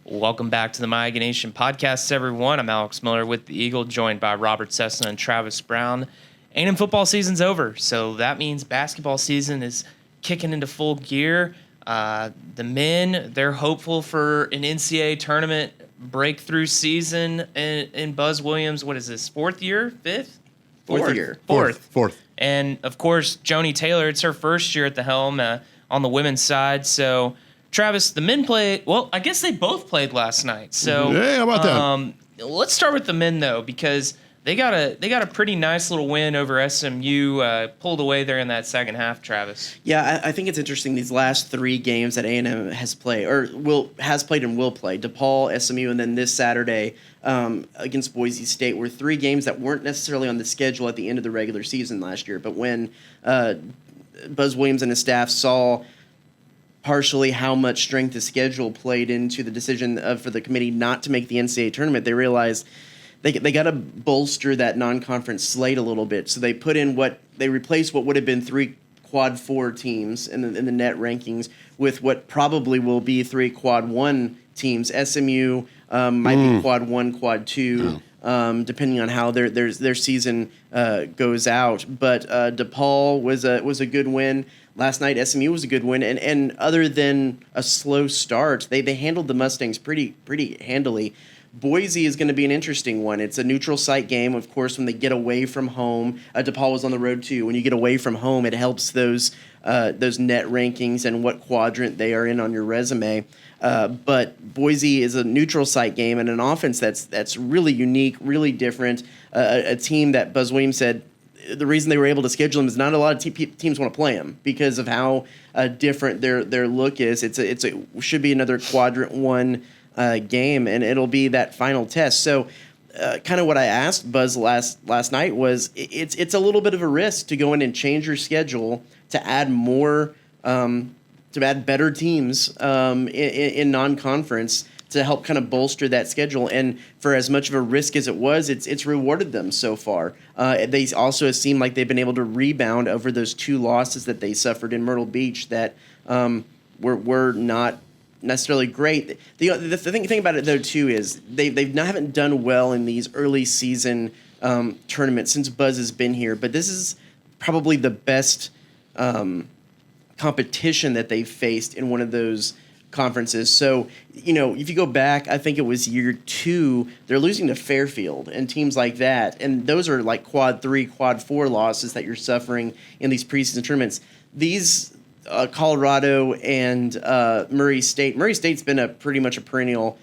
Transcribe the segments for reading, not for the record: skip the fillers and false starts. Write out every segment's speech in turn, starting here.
Welcome back to the Miami Nation podcast, everyone. I'm Alex Miller with the Eagle, joined by Robert Cessna and Travis Brown. A&M football season's over, so that means basketball season is kicking into full gear. The men, they're hopeful for an NCAA tournament breakthrough season in Buzz Williams. What is this, fourth year? Fifth? Fourth. And, of course, Joni Taylor, it's her first year at the helm on the women's side, so... Travis, the men played. Well, I guess they both played last night. So, yeah, how about that? Let's start with the men though, because they got a pretty nice little win over SMU. Pulled away there in that second half. Travis. Yeah, I think it's interesting. These last three games that A&M has played has played and will play: DePaul, SMU, and then this Saturday against Boise State, were three games that weren't necessarily on the schedule at the end of the regular season last year. But when Buzz Williams and his staff saw partially how much strength of schedule played into the decision for the committee not to make the NCAA tournament, they realized they got to bolster that non-conference slate a little bit. So they replaced what would have been three quad 4 teams in the net rankings with what probably will be three quad 1 teams. SMU might be quad 1, quad 2, depending on how their season goes out. But DePaul was a good win. Last night, SMU was a good win, and other than a slow start, they handled the Mustangs pretty handily. Boise is going to be an interesting one. It's a neutral site game, of course. When they get away from home, DePaul was on the road too. When you get away from home, it helps those net rankings and what quadrant they are in on your resume. But Boise is a neutral site game and an offense that's really unique, really different. A team that Buzz Williams said, the reason they were able to schedule them is not a lot of teams want to play them because of how different their look is. It should be another quadrant 1 game, and it'll be that final test. So, kind of what I asked Buzz last night was, it's a little bit of a risk to go in and change your schedule to add more, to add better teams in non-conference to help kind of bolster that schedule. And for as much of a risk as it was, it's rewarded them so far. They also seem like they've been able to rebound over those 2 losses that they suffered in Myrtle Beach that were not necessarily great. The thing about it though too is they haven't done well in these early season tournaments since Buzz has been here. But this is probably the best competition that they've faced in one of those conferences. So, if you go back, I think it was year 2, they're losing to Fairfield and teams like that. And those are like quad 3, quad 4 losses that you're suffering in these preseason tournaments. These Colorado and Murray State's been pretty much a perennial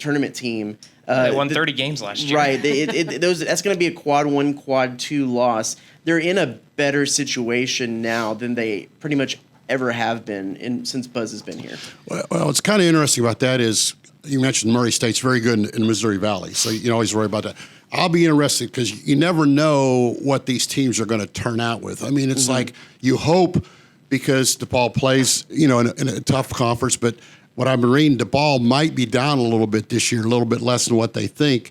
tournament team. They won 30 games last year. Right. That's going to be a quad 1, quad 2 loss. They're in a better situation now than they pretty much ever have been since Buzz has been here. Well, what's kind of interesting about that is you mentioned Murray State's very good in the Missouri Valley, so you always worry about that. I'll be interested because you never know what these teams are going to turn out with. I mean, it's like you hope because DePaul plays, in a tough conference, but what I've been reading, DePaul might be down a little bit this year, a little bit less than what they think.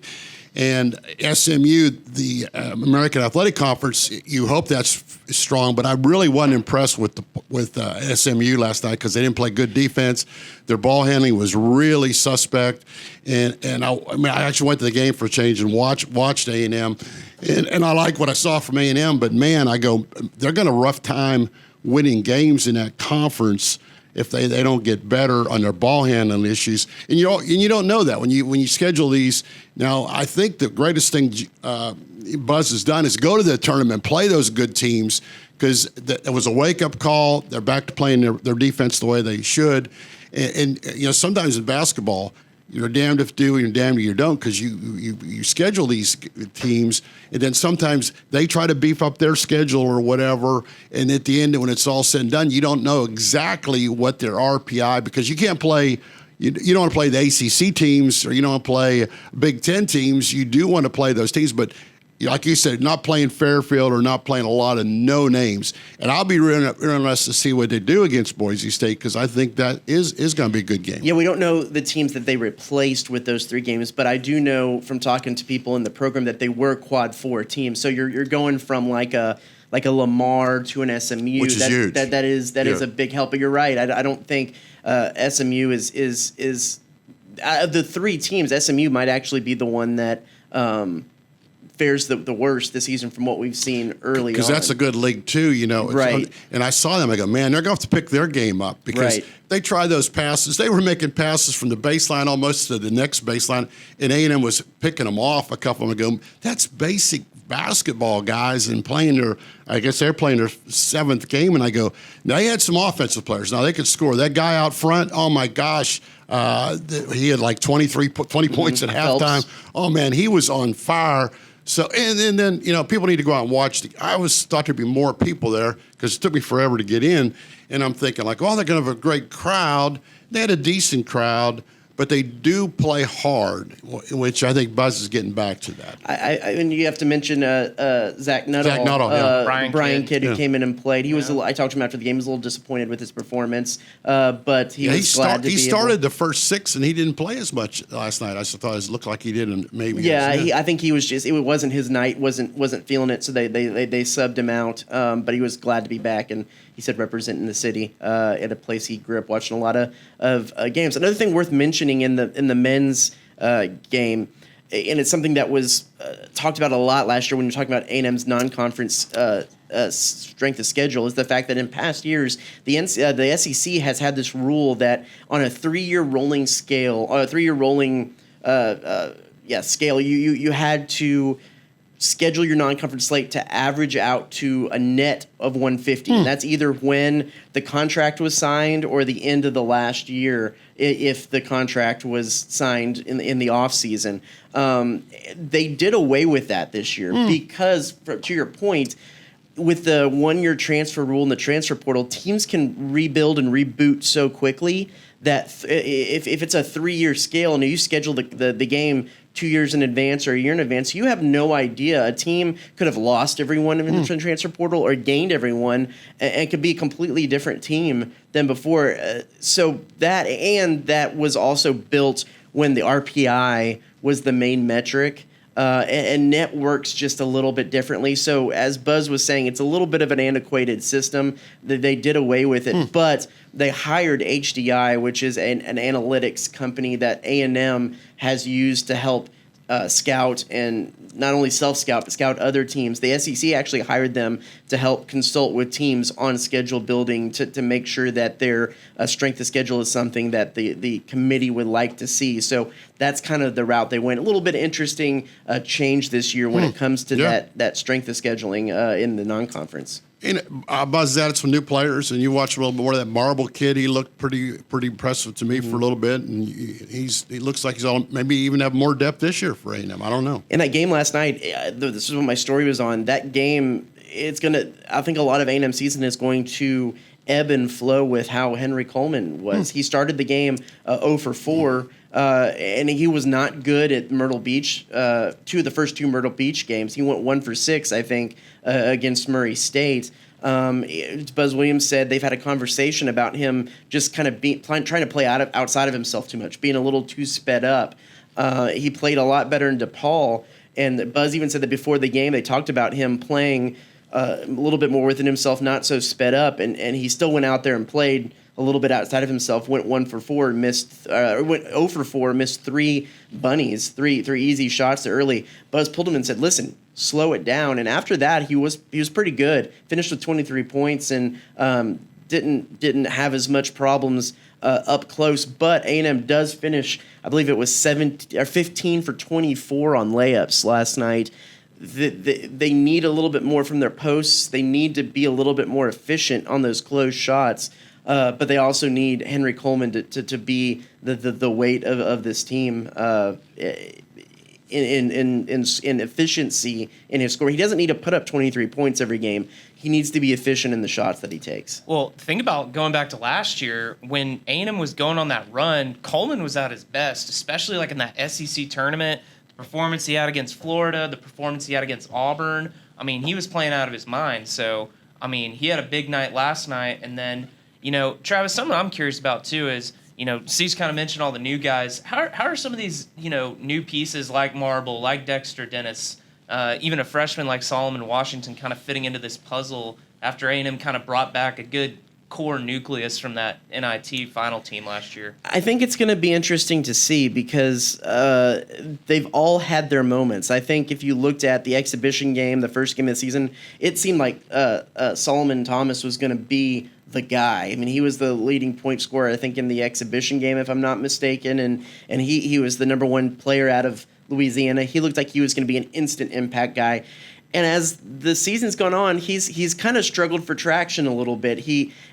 And SMU, the American Athletic Conference, you hope that's strong, but I really wasn't impressed with SMU last night because they didn't play good defense. Their ball handling was really suspect, and I actually went to the game for a change and watched A&M, and I like what I saw from A&M. But man, I go, they're going to rough time winning games in that conference if they don't get better on their ball handling issues. And you don't know that when you schedule these. Now, I think the greatest thing Buzz has done is go to the tournament, play those good teams, because it was a wake-up call. They're back to playing their defense the way they should. And sometimes in basketball, you're damned if you do and you're damned if you don't, because you schedule these teams, and then sometimes they try to beef up their schedule or whatever, and at the end, when it's all said and done, you don't know exactly what their RPI, because you can't play – you don't want to play the ACC teams or you don't want to play Big Ten teams. You do want to play those teams, but like you said, not playing Fairfield or not playing a lot of no names. And I'll be really interested to see what they do against Boise State, because I think that is going to be a good game. Yeah, we don't know the teams that they replaced with those 3 games, but I do know from talking to people in the program that they were quad 4 teams. So you're going from like a Lamar to an SMU. Which is huge. That is a big help. But you're right. I don't think SMU is Of the three teams, SMU might actually be the one that fares the worst this season from what we've seen early on. Because that's a good league too, Right. And I saw them. I go, man, they're going to have to pick their game up because Right. they tried those passes. They were making passes from the baseline almost to the next baseline, and A&M was picking them off a couple of them ago. That's basic basketball, guys, and I guess they're playing their seventh game, and I go, now they had some offensive players. Now they could score. That guy out front, oh my gosh, he had like 20 points at Phelps. halftime. Oh man, he was on fire. So and then people need to go out and watch. I always thought there'd be more people there because it took me forever to get in, and I'm thinking like, oh, they're going to have a great crowd. They had a decent crowd, but they do play hard, which I think Buzz is getting back to that. And you have to mention Zach Nuttall. Zach Nuttall, yeah. Brian Kidd, who Yeah. came in and played. He was. I talked to him after the game. He was a little disappointed with his performance, but he was glad to be He started the first six, and he didn't play as much last night. I just thought it looked like he did, and maybe. Yeah, I think he was just. It wasn't his night. wasn't feeling it, so they subbed him out. But he was glad to be back, and he said representing the city at a place he grew up watching a lot of games. Another thing worth mentioning in the men's game, and it's something that was talked about a lot last year when you're talking about A&M's non-conference strength of schedule, is the fact that in past years the SEC has had this rule that on a 3-year rolling scale, scale, you had to schedule your non-conference slate to average out to a net of 150. And that's either when the contract was signed or the end of the last year, if the contract was signed in the off season. They did away with that this year because, to your point, with the 1-year transfer rule and the transfer portal, teams can rebuild and reboot so quickly that if it's a 3-year scale and you schedule the game 2 years in advance or a year in advance, you have no idea. A team could have lost everyone in the transfer portal or gained everyone, and could be a completely different team than before. So that was also built when the RPI was the main metric. And net works just a little bit differently. So as Buzz was saying, it's a little bit of an antiquated system. They did away with it, but they hired HDI, which is an analytics company that A&M has used to help scout and not only self-scout, but scout other teams. The SEC actually hired them to help consult with teams on schedule building to make sure that their strength of schedule is something that the committee would like to see. So that's kind of the route they went. A little bit interesting change this year when it comes to that strength of scheduling in the non-conference. And Buzz added some new players, and you watch a little bit more of that Marble kid. He looked pretty impressive to me for a little bit, and he looks like he's maybe even have more depth this year for A&M. I don't know. In that game last night, this is what my story was on. That game, I think a lot of A&M season is going to ebb and flow with how Henry Coleman was. He started the game 0 for 4. And he was not good at Myrtle Beach. The first two Myrtle Beach games, he went 1 for 6, I think, against Murray State. Buzz Williams said they've had a conversation about him just kind of trying to play outside of himself too much, being a little too sped up. He played a lot better in DePaul, and Buzz even said that before the game they talked about him playing a little bit more within himself, not so sped up, and he still went out there and played a little bit outside of himself. Went 1 for 4, went 0 for 4, missed 3 bunnies, three easy shots early. Buzz pulled him and said, "Listen, slow it down." And after that, he was pretty good. Finished with 23 points and didn't have as much problems up close. But A&M does finish, I believe it was 15 for 24 on layups last night. They need a little bit more from their posts. They need to be a little bit more efficient on those closed shots. But they also need Henry Coleman to be the weight of this team in efficiency in his score. He doesn't need to put up 23 points every game. He needs to be efficient in the shots that he takes. Well, think about going back to last year when A&M was going on that run. Coleman was at his best, especially like in that SEC tournament. The performance he had against Florida, the performance he had against Auburn. I mean, he was playing out of his mind. So, I mean, he had a big night last night, and then. Travis, something I'm curious about, too, is, Steve's kind of mentioned all the new guys. How are some of these, new pieces like Marble, like Dexter Dennis, even a freshman like Solomon Washington kind of fitting into this puzzle after A&M kind of brought back a good core nucleus from that NIT final team last year. I think it's going to be interesting to see because they've all had their moments. I think if you looked at the exhibition game, the first game of the season, it seemed like Solomon Thomas was going to be the guy. I mean, he was the leading point scorer, I think, in the exhibition game, if I'm not mistaken, and he was the number one player out of Louisiana. He looked like he was going to be an instant impact guy. And as the season's gone on, he's kind of struggled for traction a little bit.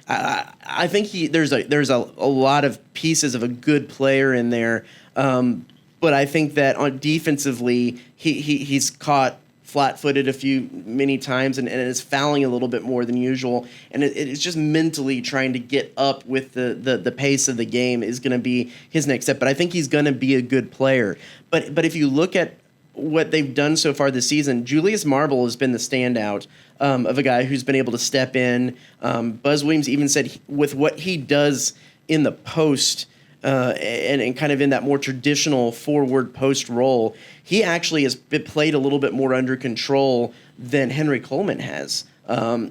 I think there's a lot of pieces of a good player in there, but I think that on defensively he's caught flat-footed many times and is fouling a little bit more than usual. And it's just mentally trying to get up with the pace of the game is going to be his next step. But I think he's going to be a good player. But if you look at what they've done so far this season, Julius Marble has been the standout of a guy who's been able to step in. Buzz Williams even said with what he does in the post and kind of in that more traditional forward post role, he actually has been played a little bit more under control than Henry Coleman has.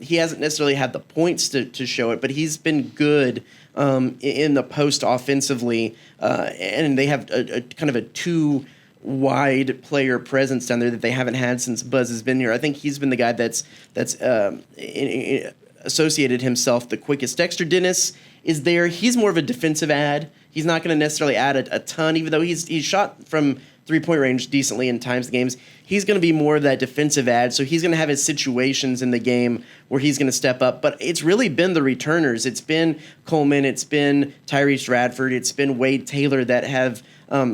He hasn't necessarily had the points to show it, but he's been good in the post offensively, and they have a kind of a two-wide player presence down there that they haven't had since Buzz has been here. I think he's been the guy that's associated himself the quickest. Dexter Dennis is there. He's more of a defensive ad. He's not going to necessarily add a ton, even though he's shot from three-point range decently in times of the games. He's going to be more of that defensive ad, so he's going to have his situations in the game where he's going to step up. But it's really been the returners. It's been Coleman. It's been Tyrese Radford. It's been Wade Taylor that have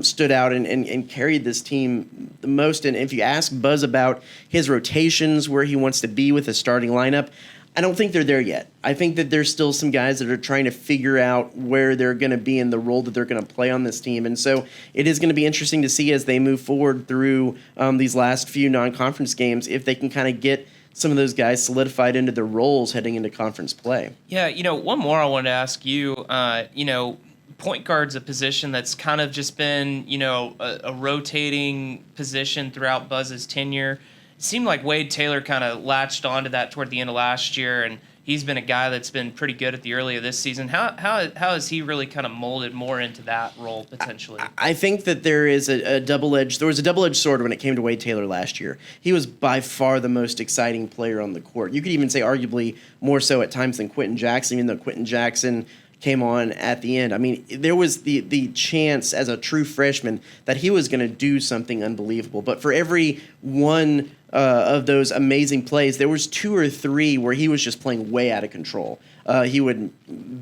stood out and carried this team the most. And if you ask Buzz about his rotations, where he wants to be with the starting lineup, I don't think they're there yet. I think that there's still some guys that are trying to figure out where they're going to be in the role that they're going to play on this team. And so it is going to be interesting to see as they move forward through these last few non-conference games if they can kind of get some of those guys solidified into their roles heading into conference play. Yeah, one more I wanted to ask you, point guard's a position that's kind of just been, a rotating position throughout Buzz's tenure. It seemed like Wade Taylor kind of latched onto that toward the end of last year, and he's been a guy that's been pretty good at the early of this season. How has he really kind of molded more into that role potentially? I think that there was a double-edged sword when it came to Wade Taylor last year. He was by far the most exciting player on the court. You could even say arguably more so at times than Quentin Jackson, even though Quentin Jackson came on at the end. I mean, there was the chance as a true freshman that he was going to do something unbelievable. But for every one of those amazing plays, there was two or three where he was just playing way out of control. He would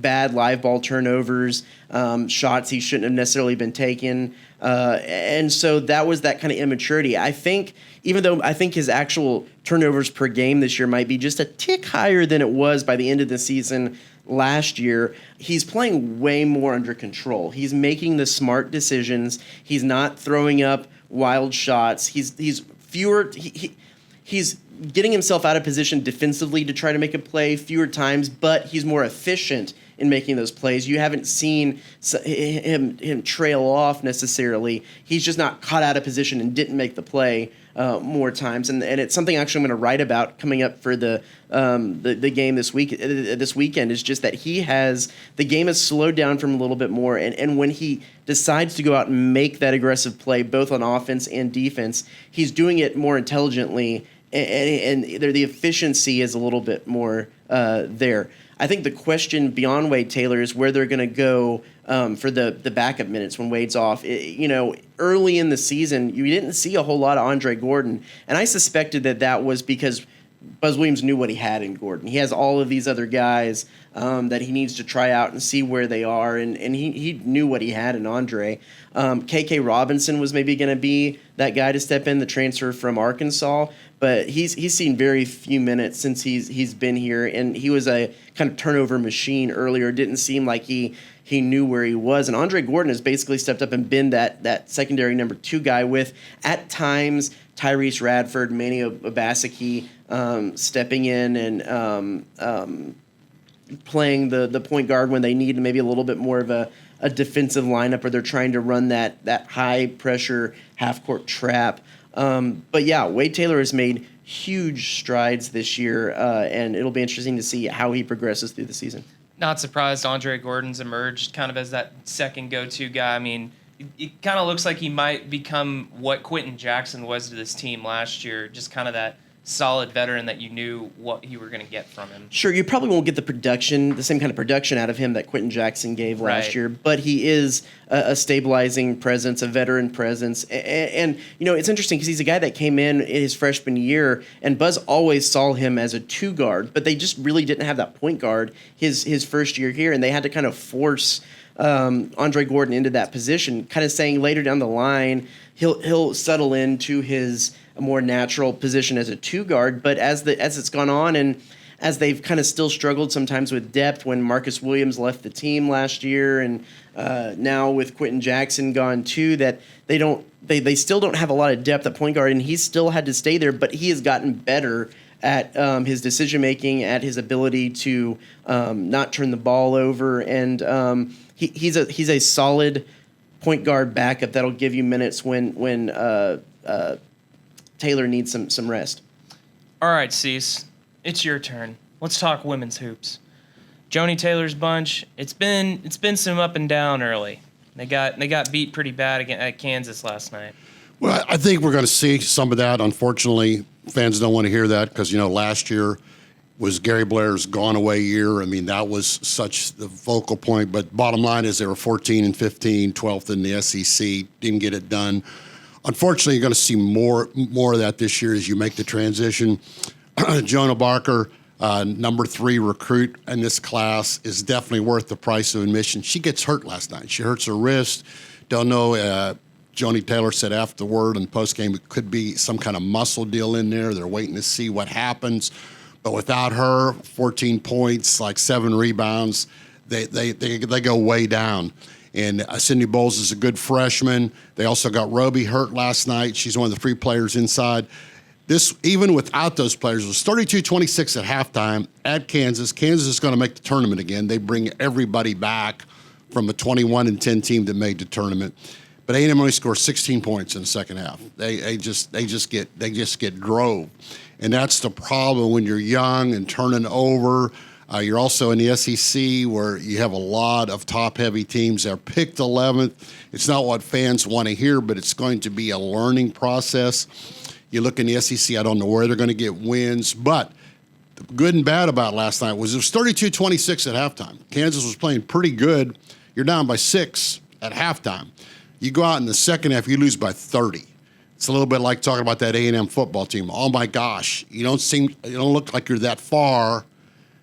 bad live ball turnovers, shots he shouldn't have necessarily been taking. And so that was that kind of immaturity. I think, even though I think his actual turnovers per game this year might be just a tick higher than it was by the end of the season last year, he's playing way more under control. He's making the smart decisions. He's not throwing up wild shots. He's fewer. He's getting himself out of position defensively to try to make a play fewer times, but he's more efficient in making those plays. You haven't seen him trail off necessarily. He's just not caught out of position and didn't make the play more times. And it's something actually I'm going to write about coming up for the game this weekend, is just that the game has slowed down from a little bit more. And when he decides to go out and make that aggressive play, both on offense and defense, he's doing it more intelligently, and the efficiency is a little bit more there. I think the question beyond Wade Taylor is where they're going to go for the backup minutes when Wade's off. Early in the season, you didn't see a whole lot of Andre Gordon, and I suspected that was because Buzz Williams knew what he had in Gordon. He has all of these other guys that he needs to try out and see where they are, and he knew what he had in Andre. KK Robinson was maybe going to be that guy to step in, the transfer from Arkansas, but he's seen very few minutes since he's been here, and he was a kind of turnover machine earlier. It didn't seem like he knew where he was, and Andre Gordon has basically stepped up and been that secondary number 2 guy with, at times, Tyrese Radford, Manny Obaseki stepping in and playing the point guard when they need maybe a little bit more of a defensive lineup, or they're trying to run that high pressure half court trap. But yeah, Wade Taylor has made huge strides this year, and it'll be interesting to see how he progresses through the season. Not surprised Andre Gordon's emerged kind of as that second go-to guy. I mean, it kind of looks like he might become what Quentin Jackson was to this team last year, just kind of that solid veteran that you knew what you were going to get from him. Sure, you probably won't get the same kind of production out of him that Quentin Jackson gave last year, but he is a stabilizing presence, a veteran presence. And you know, it's interesting because he's a guy that came in his freshman year, and Buzz always saw him as a two guard, but they just really didn't have that point guard his first year here, and they had to kind of force Andre Gordon into that position, kind of saying later down the line he'll settle into his a more natural position as a two guard. But as it's gone on, and as they've kind of still struggled sometimes with depth when Marcus Williams left the team last year, and now with Quentin Jackson gone too, that they still don't have a lot of depth at point guard, and he's still had to stay there. But he has gotten better at his decision making, at his ability to not turn the ball over, and he's a solid point guard backup that'll give you minutes when Taylor needs some rest. All right, Cease, it's your turn. Let's talk women's hoops. Joni Taylor's bunch. It's been some up and down early. They got beat pretty bad at Kansas last night. Well, I think we're going to see some of that. Unfortunately, fans don't want to hear that because, you know, last year was Gary Blair's gone away year. I mean, that was such the focal point. But bottom line is they were 14 and 15, 12th in the SEC, didn't get it done. Unfortunately, you're going to see more of that this year as you make the transition. Jonah Barker, number 3 recruit in this class, is definitely worth the price of admission. She gets hurt last night. She hurts her wrist. Don't know. Joni Taylor said afterward in postgame it could be some kind of muscle deal in there. They're waiting to see what happens. But without her, 14 points, like 7 rebounds, they go way down. And Cindy Bowles is a good freshman. They also got Roby hurt last night. She's one of the 3 players inside. This, even without those players, was 32-26 at halftime at Kansas. Kansas is going to make the tournament again. They bring everybody back from the 21-10 team that made the tournament. But A&M only scored 16 points in the second half. They just get drove, and that's the problem when you're young and turning over. You're also in the SEC where you have a lot of top-heavy teams. They're picked 11th. It's not what fans want to hear, but it's going to be a learning process. You look in the SEC, I don't know where they're going to get wins, but the good and bad about last night was it was 32-26 at halftime. Kansas was playing pretty good. You're down by 6 at halftime. You go out in the second half, you lose by 30. It's a little bit like talking about that A&M football team. Oh, my gosh, you don't look like you're that far.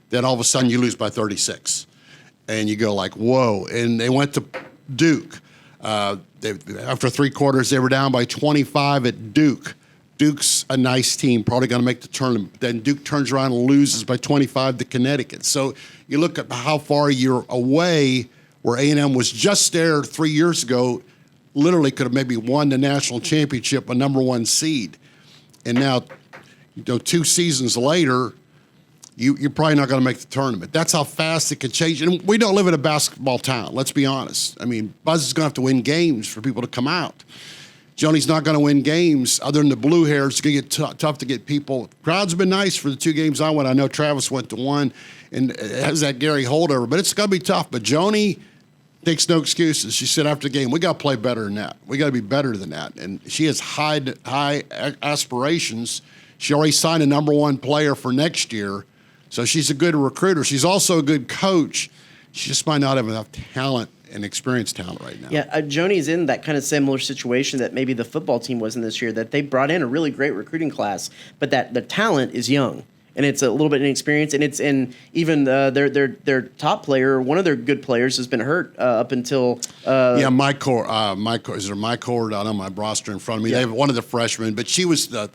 Then all of a sudden you lose by 36. And you go like, whoa. And they went to Duke. After 3 quarters, they were down by 25 at Duke. Duke's a nice team, probably going to make the tournament. Then Duke turns around and loses by 25 to Connecticut. So you look at how far you're away, where A&M was just there 3 years ago, literally could have maybe won the national championship, a number 1 seed. And now, 2 seasons later, you're probably not going to make the tournament. That's how fast it can change. And we don't live in a basketball town, let's be honest. I mean, Buzz is going to have to win games for people to come out. Joni's not going to win games other than the blue hairs. It's going to get tough to get people. Crowds have been nice for the 2 games I went. I know Travis went to 1 and has that Gary holdover, but it's going to be tough. But Joni takes no excuses. She said after the game, we got to play better than that. We got to be better than that. And she has high aspirations. She already signed a number 1 player for next year. So she's a good recruiter. She's also a good coach. She just might not have enough talent and experienced talent right now. Yeah, Joni's in that kind of similar situation that maybe the football team was in this year, that they brought in a really great recruiting class, but that the talent is young. And it's a little bit inexperienced, and even their top player, one of their good players, has been hurt up until. Mike Cord. Is there Mike Cord? I don't know my roster in front of me. Yeah. They have one of the freshmen, but she was the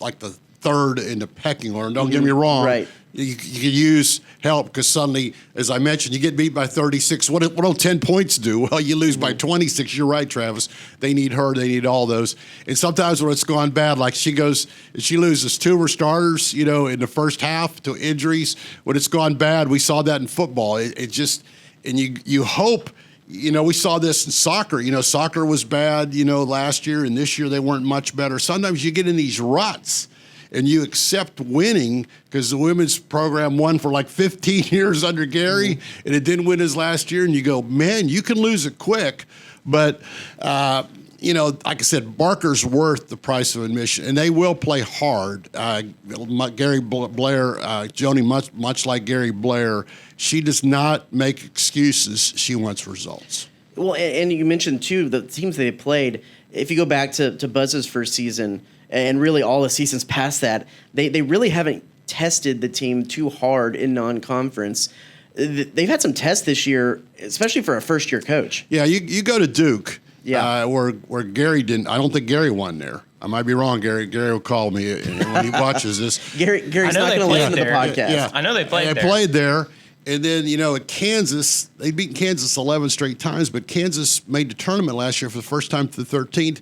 3rd in the pecking order. Don't get me wrong. Right. You could use help because suddenly, as I mentioned, you get beat by 36. What do 10 points do? Well, you lose by 26. You're right, Travis. They need her. They need all those. And sometimes when it's gone bad, like she loses 2 of her starters, in the first half to injuries. When it's gone bad, we saw that in football. It just, and you hope, we saw this in soccer. Soccer was bad, last year, and this year they weren't much better. Sometimes you get in these ruts. and you accept winning because the women's program won for like 15 years under Gary, and it didn't win his last year, and you go, man, you can lose it quick. But, like I said, Barker's worth the price of admission, and they will play hard. Gary Blair, Joni, much like Gary Blair, she does not make excuses. She wants results. Well, and you mentioned, too, the teams they played. If you go back to Buzz's first season and really all the seasons past that, they really haven't tested the team too hard in non-conference. They've had some tests this year, especially for a first-year coach. Yeah, you go to Duke, Yeah. where Gary didn't. I don't think Gary won there. I might be wrong, Gary. Gary will call me when he watches this. Gary's I know not they going to listen to the played podcast. there. Yeah. I know they played They there. played there. And then, at Kansas, they beat Kansas 11 straight times, but Kansas made the tournament last year for the first time to the 13th.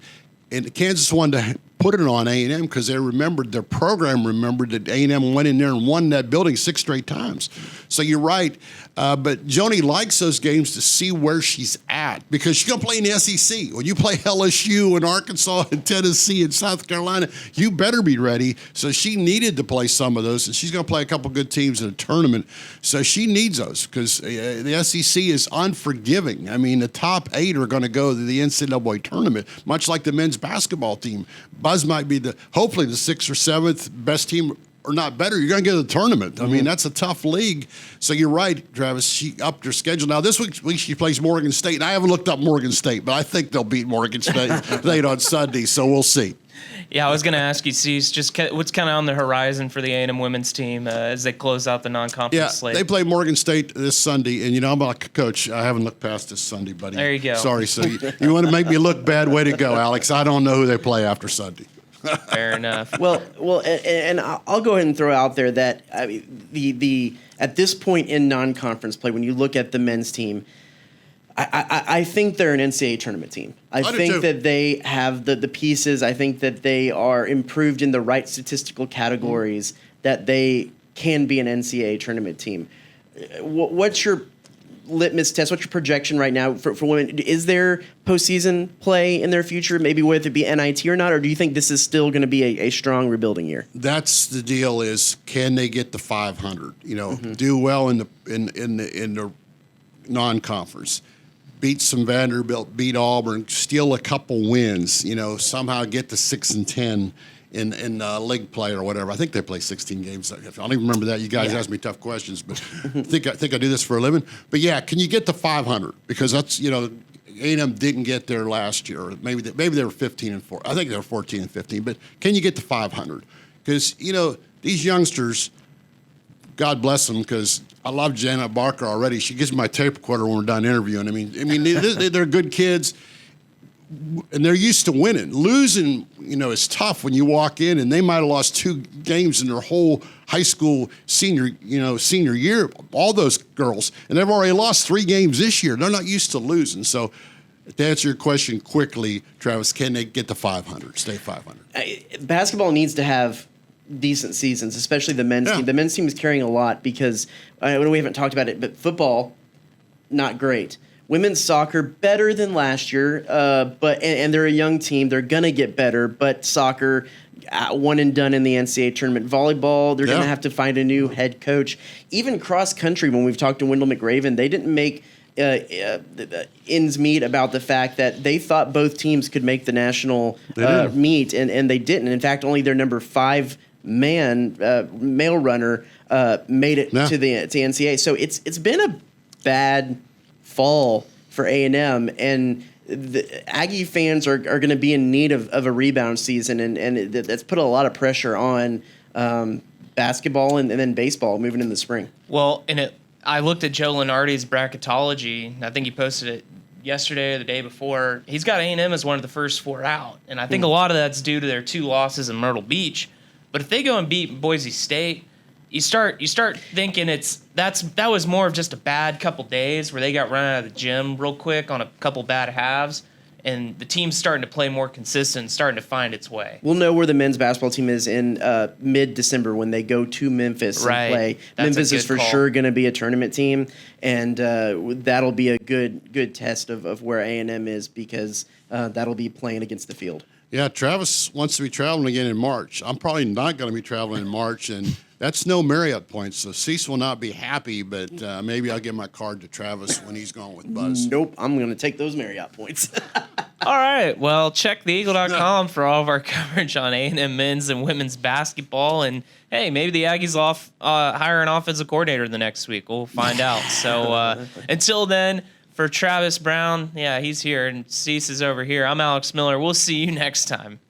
And Kansas wanted to put it on A&M because their program remembered that A&M went in there and won that building 6 straight times. So you're right. But Joni likes those games to see where she's at because she's going to play in the SEC. When you play LSU and Arkansas and Tennessee and South Carolina, you better be ready. So she needed to play some of those, and she's going to play a couple good teams in a tournament. So she needs those because the SEC is unforgiving. I mean, the top 8 are going to go to the NCAA tournament, much like the men's basketball team. Buzz might be hopefully the 6th or 7th best team or not better. You're going to get to the tournament. I mean, that's a tough league. So you're right, Travis. She upped her schedule. Now, this week she plays Morgan State, and I haven't looked up Morgan State, but I think they'll beat Morgan State on Sunday, so we'll see. Yeah, I was going to ask you, Cease, just what's kind of on the horizon for the A&M women's team as they close out the non-conference slate? They play Morgan State this Sunday, and I'm like a coach. I haven't looked past this Sunday, buddy. There you go. Sorry, so you want to make me look bad? Way to go, Alex. I don't know who they play after Sunday. Fair enough. Well, and I'll go ahead and throw out there that the at this point in non-conference play, when you look at the men's team, I think they're an NCAA tournament team. I do think too. that they have the pieces. I think that they are improved in the right statistical categories that they can be an NCAA tournament team. What's your litmus test? What's your projection right now for women? Is there postseason play in their future, maybe whether it be NIT or not, or do you think this is still going to be a strong rebuilding year? That's the deal. Is can they get to 500? Do well in the non-conference, beat some Vanderbilt, beat Auburn, steal a couple wins. Somehow get to 6-10 in league play or whatever. I think they play 16 games. I don't even remember that. You guys ask me tough questions, but I think I do this for a living. But yeah, can you get to 500? Because that's A&M didn't get there last year. Maybe they were 15-4. I think they were 14-15. But can you get to 500? Because these youngsters, God bless them, because I love Janet Barker already. She gives me my tape recorder when we're done interviewing. I mean, they're good kids. And they're used to winning. Losing, is tough when you walk in, and they might have lost 2 games in their whole high school senior year. All those girls, and they've already lost 3 games this year. They're not used to losing. So, to answer your question quickly, Travis, can they get to 500? Stay 500. Basketball needs to have decent seasons, especially the men's team. The men's team is carrying a lot because we haven't talked about it, but football, not great. Women's soccer better than last year, but they're a young team. They're gonna get better. But soccer, one and done in the NCAA tournament. Volleyball, they're gonna have to find a new head coach. Even cross country, when we've talked to Wendell McRaven, they didn't make ends meet about the fact that they thought both teams could make the national meet, and they didn't. In fact, only their number 5 male runner made it to the NCAA. So it's been a bad fall for A&M, and the Aggie fans are going to be in need of a rebound season, and that's put a lot of pressure on basketball and then baseball moving in the spring. Well, I looked at Joe Lenardi's bracketology. I think he posted it yesterday or the day before. He's got A&M as one of the first 4 out, and I think a lot of that's due to their 2 losses in Myrtle Beach. But if they go and beat Boise State, you start thinking that was more of just a bad couple days where they got run out of the gym real quick on a couple bad halves, and the team's starting to play more consistent, starting to find its way. We'll know where the men's basketball team is in mid-December when they go to Memphis and play. That's Memphis is for call. sure going to be a tournament team, and that'll be a good test of where A&M is because that'll be playing against the field. Yeah, Travis wants to be traveling again in March. I'm probably not going to be traveling in March, and that's no Marriott points. So Cease will not be happy, but maybe I'll give my card to Travis when he's gone with Buzz. Nope, I'm going to take those Marriott points. All right. Well, check theeagle.com for all of our coverage on A&M men's and women's basketball. And, hey, maybe the Aggies hire an offensive coordinator the next week. We'll find out. So until then, for Travis Brown, yeah, he's here, and Cease is over here. I'm Alex Miller. We'll see you next time.